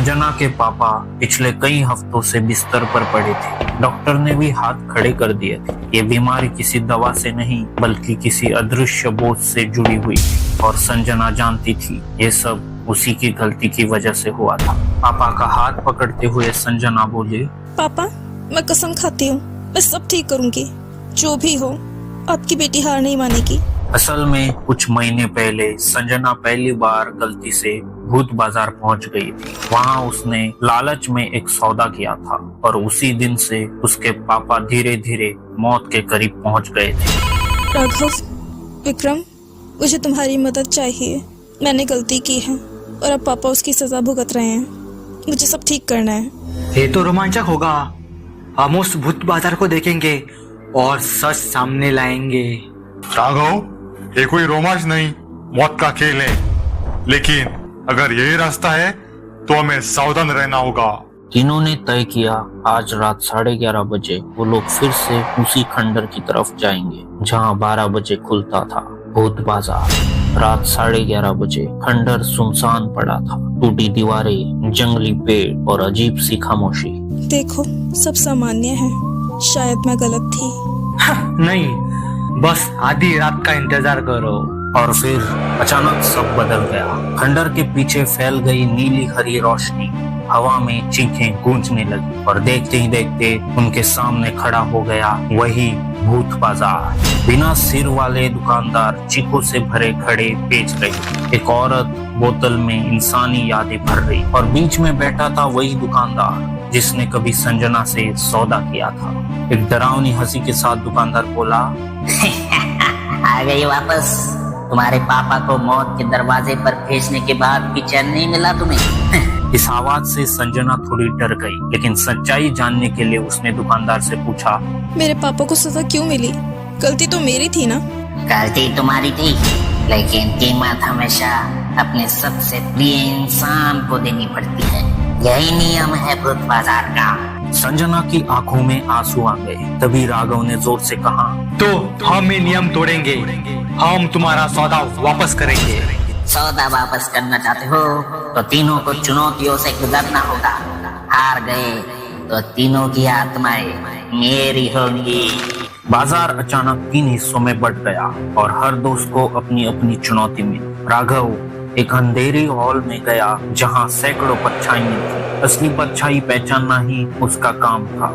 संजना के पापा पिछले कई हफ्तों से बिस्तर पर पड़े थे। डॉक्टर ने भी हाथ खड़े कर दिए थे। ये बीमारी किसी दवा से नहीं बल्कि किसी अदृश्य बोझ से जुड़ी हुई थी और संजना जानती थी ये सब उसी की गलती की वजह से हुआ था। पापा का हाथ पकड़ते हुए संजना बोली, पापा मैं कसम खाती हूँ मैं सब ठीक करूँगी, जो भी हो आपकी बेटी हार नहीं मानेगी। असल में कुछ महीने पहले संजना पहली बार गलती से भूत बाजार पहुंच गई थी। वहां उसने लालच में एक सौदा किया था और उसी दिन से उसके पापा धीरे धीरे मौत के करीब पहुंच गए थे। राघव, विक्रम, मुझे तुम्हारी मदद चाहिए। मैंने गलती की है और अब पापा उसकी सजा भुगत रहे हैं। मुझे सब ठीक करना है। ये तो रोमांचक होगा। हम उस भूत बाजार को देखेंगे और सच सामने लाएंगे। राघव, ये कोई रोमांच नहीं, मौत का खेल है। लेकिन अगर यही रास्ता है तो हमें सावधान रहना होगा। तीनों ने तय किया आज रात 11:30 बजे वो लोग फिर से उसी खंडर की तरफ जाएंगे जहां 12 बजे खुलता था भूत बाजार। रात 11:30 बजे खंडर सुनसान पड़ा था। टूटी दीवारें, जंगली पेड़ और अजीब सी खामोशी। देखो सब सामान्य है, शायद मैं गलत थी। नहीं, बस आधी रात का इंतजार करो। और फिर अचानक सब बदल गया। खंडर के पीछे फैल गई नीली हरी रोशनी, हवा में चीखें गूंजने लगी और देखते ही देखते उनके सामने खड़ा हो गया वही भूत बाजार। बिना सिर वाले दुकानदार चीखों से भरे खड़े बेच रहे। एक औरत बोतल में इंसानी यादें भर रही और बीच में बैठा था वही दुकानदार जिसने कभी संजना से सौदा किया था। एक डरावनी हंसी के साथ दुकानदार बोला, आ गई वापस। तुम्हारे पापा को मौत के दरवाजे पर भेजने के बाद भी चैन नहीं मिला तुम्हें। इस आवाज से संजना थोड़ी डर गई, लेकिन सच्चाई जानने के लिए उसने दुकानदार से पूछा, मेरे पापा को सजा क्यों मिली? गलती तो मेरी थी ना? गलती तुम्हारी थी, लेकिन कीमत हमेशा अपने सबसे प्रिय इंसान को देनी पड़ती है। यही नियम है भूत बाजार का। संजना की आंखों में आंसू आ गए। तभी राघव ने जोर से कहा, तो हम ये नियम तोड़ेंगे। हम तुम्हारा सौदा वापस करेंगे। सौदा वापस करना चाहते हो तो तीनों को चुनौतियों से गुजरना होगा। हार गए तो तीनों की आत्माएं मेरी होंगी। बाजार अचानक 3 हिस्सों में बंट गया और हर दोस्त को अपनी अपनी चुनौती मिली। राघव एक अंधेरे हॉल में गया जहां सैकड़ों परछाइयां थी। असली परछाई पहचानना ही उसका काम था।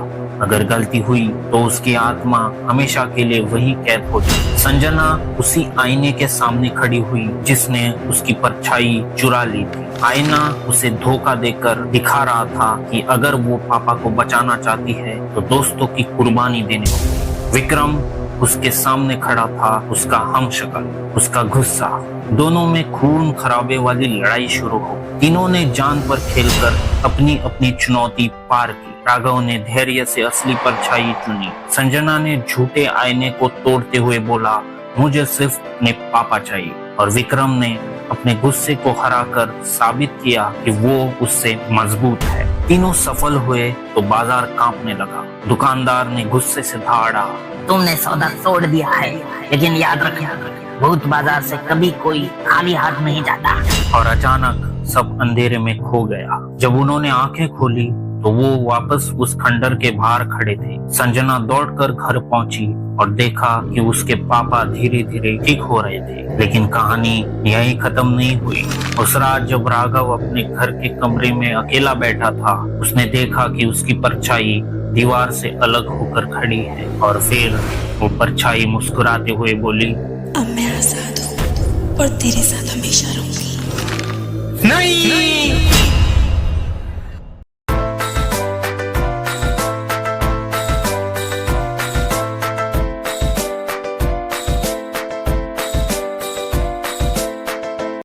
अगर गलती हुई तो उसकी आत्मा हमेशा के लिए वही कैद हो जाए। संजना उसी आईने के सामने खड़ी हुई जिसने उसकी परछाई चुरा ली थी। आईना उसे धोखा देकर दिखा रहा था कि अगर वो पापा को बचाना चाहती है तो दोस्तों की कुर्बानी देनी होगी। विक्रम उसके सामने खड़ा था, उसका हमशक्ल, उसका गुस्सा। दोनों में खून खराबे वाली लड़ाई शुरू हो। तीनों ने जान पर खेलकर अपनी अपनी चुनौती पार की। राघव ने धैर्य से असली परछाई चुनी। संजना ने झूठे आईने को तोड़ते हुए बोला, मुझे सिर्फ अपने पापा चाहिए। और विक्रम ने अपने गुस्से को हराकर साबित किया कि वो उससे मजबूत है। तीनों सफल हुए तो बाजार कांपने लगा। दुकानदार ने गुस्से से दहाड़ा, तुमने सौदा तोड़ दिया है, लेकिन याद रखना भूत बाजार से कभी कोई खाली हाथ नहीं जाता। और अचानक सब अंधेरे में खो गया। जब उन्होंने आंखें खोली तो वो वापस उस खंडर के बाहर खड़े थे। संजना दौड़कर घर पहुंची और देखा कि उसके पापा धीरे धीरे ठीक हो रहे थे। लेकिन कहानी यहीं खत्म नहीं हुई। उस रात जब राघव अपने घर के कमरे में अकेला बैठा था, उसने देखा कि उसकी परछाई दीवार से अलग होकर खड़ी है। और फिर वो परछाई मुस्कुराते हुए बोली, अब मैं आजाद हूँ और तेरे साथ हमेशा रहूंगी। नहीं।